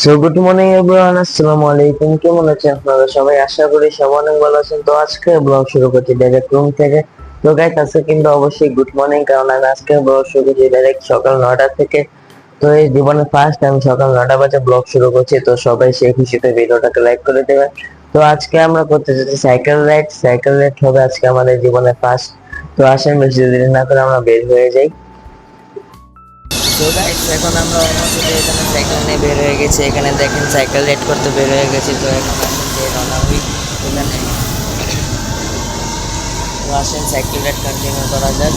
So good morning everyone, আসসালামু আলাইকুম। কেমন আছেন আপনারা সবাই? আশা করি সবাই অনেক ভালো আছেন। তো আজকে ব্লগ শুরু করছি ডাইরেক্ট রুম থেকে। তো গাইস আজকে কিন্তু অবশ্যই গুড মর্নিং, কারণ আমি আজকে ব্লগ শুরু করছি ডাইরেক্ট সকাল 9টা থেকে। তো এই জীবনে ফার্স্ট আমি সকাল 9টা বাজে ব্লগ শুরু করছি। তো সবাই সেই খুশিতে ভিডিওটাকে লাইক করে দেবেন। তো আজকে আমরা করতে যাচ্ছি সাইকেল রাইড হবে আজকে আমাদের জীবনে ফার্স্ট। তো আসেন বেশি দেরি না করে আমরা বের হয়ে যাই। তো গাইস এখন আমরা অলমোস্ট এখানে সাইকেল নিয়ে বের হয়ে গেছি। এখানে দেখেন সাইকেল রাইড করতে বের হয়ে গেছি। তো এখন আসেন যে রওনা হই এখানে। তো আসেন সাইকেল রাইড কন্টিনিউ করা যাক।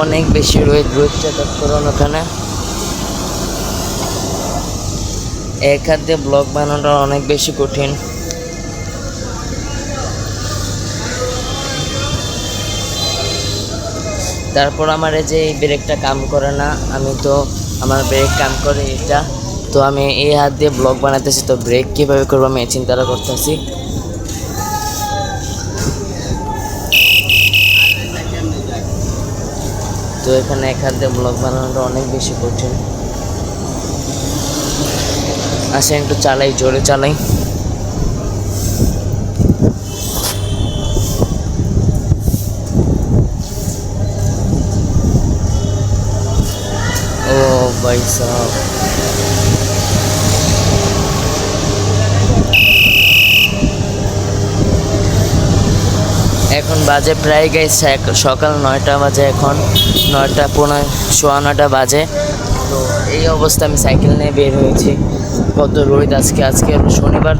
অনেক বেশি রোদটা কাজ করুন ওখানে। এক হাত দিয়ে ব্লগ বানানোটা অনেক বেশি কঠিন। তারপর আমার এই যে এই ব্রেকটা কাম করে না, আমার ব্রেক কাম করে এটা। তো আমি এই হাত দিয়ে ব্লগ বানাতেছি, তো ব্রেক কীভাবে করবো আমি এই চিন্তাটা করতেছি। তো এখানে এক হাত দিয়ে ব্লগ বানানোটা অনেক বেশি কঠিন। আসেন একটু চালাই, জোরে চালাই। ও ভাই সাহেব, এখন বাজে প্রায় গাইস সকাল 9টা বাজে। এখন 9টা 9:15 বাজে। তো এই অবস্থা আমি সাইকেল নিয়ে বের হয়েছি। কত রোদ আজকে হলো শনিবার।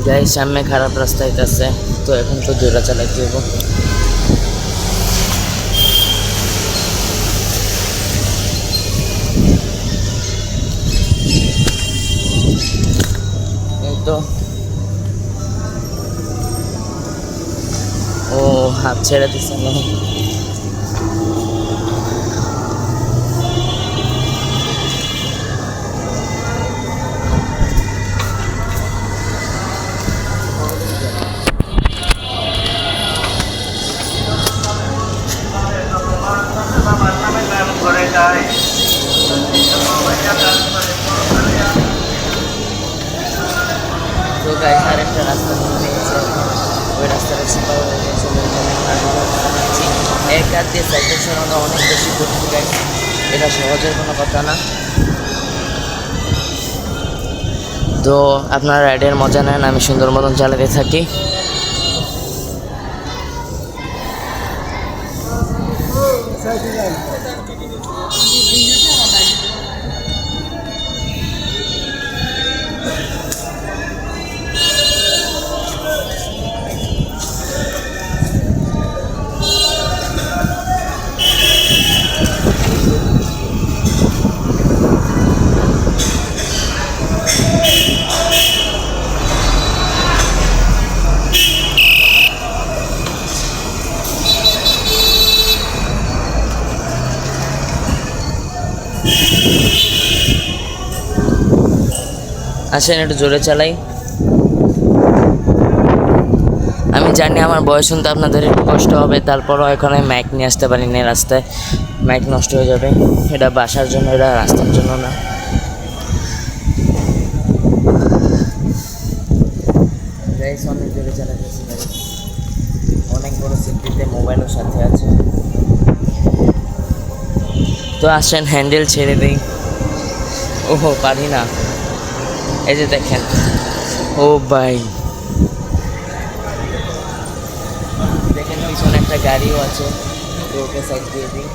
গাইস সামনে খারাপ রাস্তা হইতেছে, তো এখন তো জোরে চালাইতে হইব। এই তো, ও হাত ছেড়ে দিচ্ছে না। তো গাইস আরেকটা রাস্তা নিয়েছে, ওই রাস্তাটা সিপার হয়ে গেছে। এক হাত দিয়ে সাইকেল চালানো অনেক বেশি কঠিন গাইস, এটা সহজের কোনো কথা না। তো আপনারা রাইডের মজা নেন, আমি সুন্দর মতন চালাতে থাকি। আসেন একটু জোরে চালাই। আমি জানি আমার বয়স শুনতে আপনাদের একটু কষ্ট হবে, তারপরও এখানে মাইক নিয়ে আসতে পারি না, রাস্তায় মাইক নষ্ট হয়ে যাবে। এটা বাসার জন্য, এটা রাস্তার জন্য না। অনেক জোরে চালাতেছি, অনেক বড় সিটিতে মোবাইলের সাথে আছে। তো আসেন হ্যান্ডেল ছেড়ে দিই। ওহো পারি না, এই যে দেখেন। ও ভাই দেখেন পিছনে একটা গাড়িও আছে, তো ওকে সাইড দিয়ে দিই।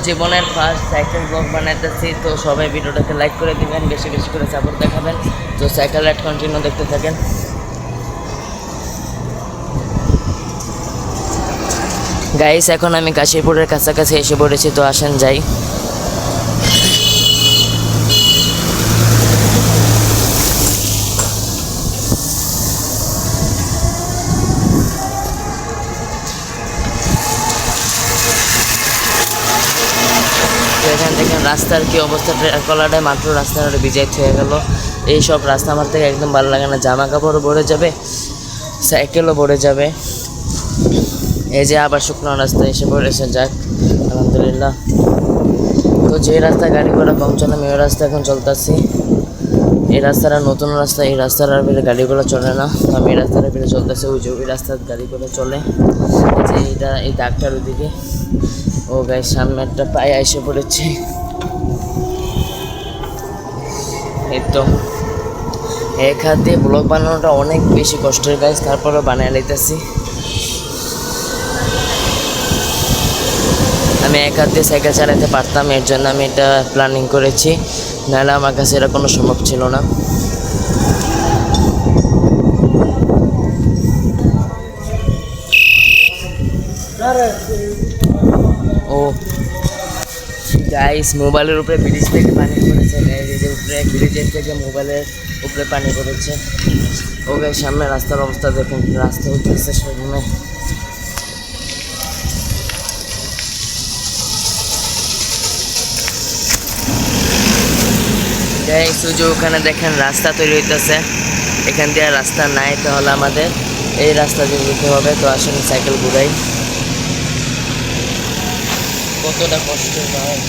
জীবনের ফার্স্ট সাইকেল ব্লগ বানাইতেছি, তো সবাই ভিডিওটাকে লাইক করে দিবেন, বেশি বেশি করে সাপোর্ট দেখাবেন। তো সাইকেল রাইড কন্টিনিউ দেখতে থাকেন। গাইস, এখন আমি কাশীপুরের কাছাকাছি এসে পড়েছি, তো আসেন যাই। এখান থেকে রাস্তার কি অবস্থা, কলাটায় মাত্র রাস্তাটা ভিজাইত হয়ে গেল। এইসব রাস্তা আমার থেকে একদম ভালো লাগে না, জামা কাপড়ও ভরে যাবে, সাইকেলও ভরে যাবে। এই যে আবার শুকনো রাস্তা এসে পড়েছে, যাক আলহামদুলিল্লাহ। তো যে রাস্তা গাড়ি ঘোড়া কম চলে আমি ওই রাস্তা এখন চলতেছি। এই রাস্তাটা নতুন রাস্তা, এই রাস্তার আর বেড়ে গাড়িগুলো চলে না, তো আমি এই রাস্তাটা বেড়ে চলতেছি। ওই যে ওই রাস্তার গাড়িগুলো চলে, যে এইটা এই দাগটার ওইদিকে। ও গাইস, সামনে একটা পায়ে এসে পড়েছে। এই তো এক হাত দিয়ে ব্লগ বানানোটা অনেক বেশি কষ্টের গাইস, তারপরেও বানিয়ে নিতেছি। আমি এক হাত দিয়ে সাইকেল চালাতে পারতাম, এর জন্য আমি এটা প্ল্যানিং করেছি, নাহলে আমার কাছে এটা কোনো সম্ভব ছিল না। ও গাইস, মোবাইলের উপরে ব্রিজ থেকে পানি পড়েছে, ব্রিজের উপরে, ব্রিজের থেকে মোবাইলের উপরে পানি পড়েছে। ও গাইস, সামনে রাস্তার অবস্থা দেখুন, রাস্তা উঠতেছে সামনে। গাইস, ওই যে ওখানে দেখেন রাস্তা তৈরি হইতেছে, এখান দিয়ে রাস্তা নাই, তাহলে আমাদের এই রাস্তা দিয়ে যেতে হবে। তো আসলে সাইকেল ঘুরাই, কতটা কষ্ট হয়।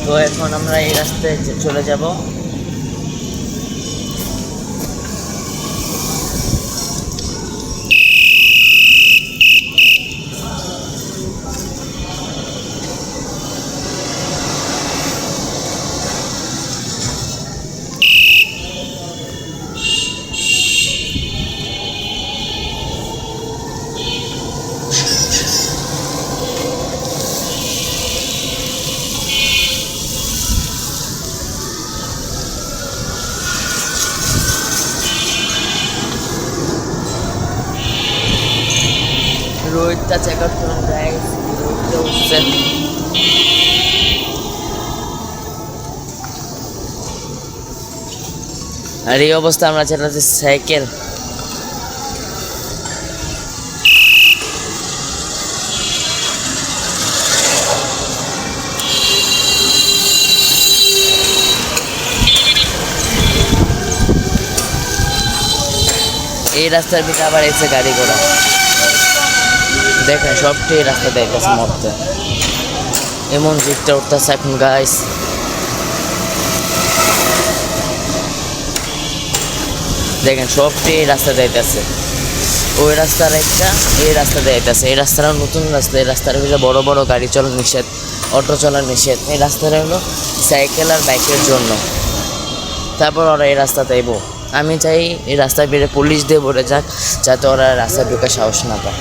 তো এখন আমরা এই রাস্তায় চলে যাব। রোডটা চেক আউট করুন গাইস, রোডটা উঠছে। আর এই অবস্থা আমরা চালাচ্ছি সাইকেল। এই রাস্তার ভিতরে আবার এসে গাড়ি ঘোড়া দেখেন, সবটি এই রাস্তা দেখতেছে মধ্যে, এমন জিপটা উঠতেছে এখন গাইস। দেখেন সবটি এই রাস্তা যাইতেছে, ওই রাস্তার একটা এই রাস্তা যাইতেছে। এই রাস্তাটা নতুন রাস্তা, এই রাস্তার ভিতরে বড় বড় গাড়ি চলা নিষেধ, অটো চলা নিষেধ। এই রাস্তাটা হলো সাইকেল আর বাইকের জন্য। তারপর ওরা এই রাস্তা যাইব, আমি চাই এই রাস্তায় বেড়ে পুলিশ দিয়ে ভরে যাক, যাতে ওরা রাস্তায় ঢুকে সাহস না পায়।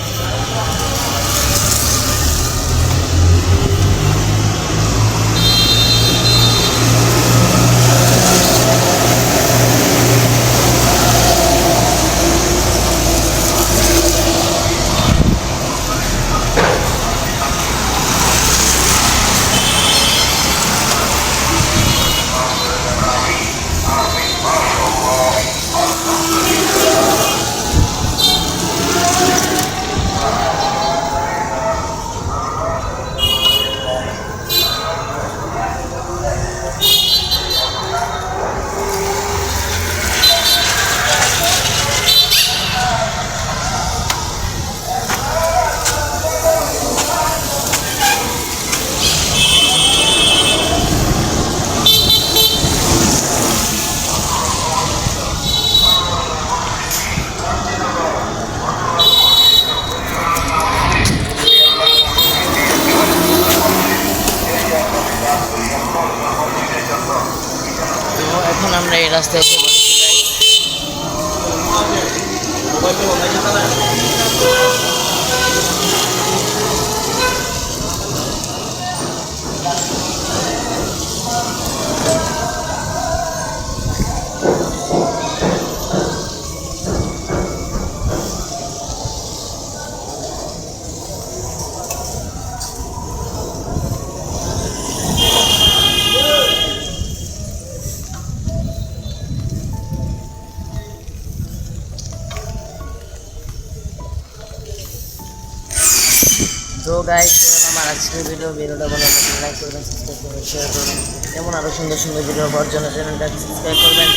এখন আমরা এই রাস্তায় এসে বলেছি গাইস। তো গাইস আমার আজকের ভিডিওটা ভালো লাগলে লাইক করবেন, সাবস্ক্রাইব করবেন, শেয়ার করবেন। যেমন আরো সুন্দর সুন্দর ভিডিও পাওয়ার জন্য চ্যানেলটাকে সাবস্ক্রাইব করবেন।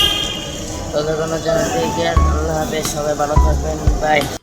ততক্ষণের জন্য টেক কেয়ার, আল্লাহ হাফেজ, সবাই ভালো থাকবেন, বাই।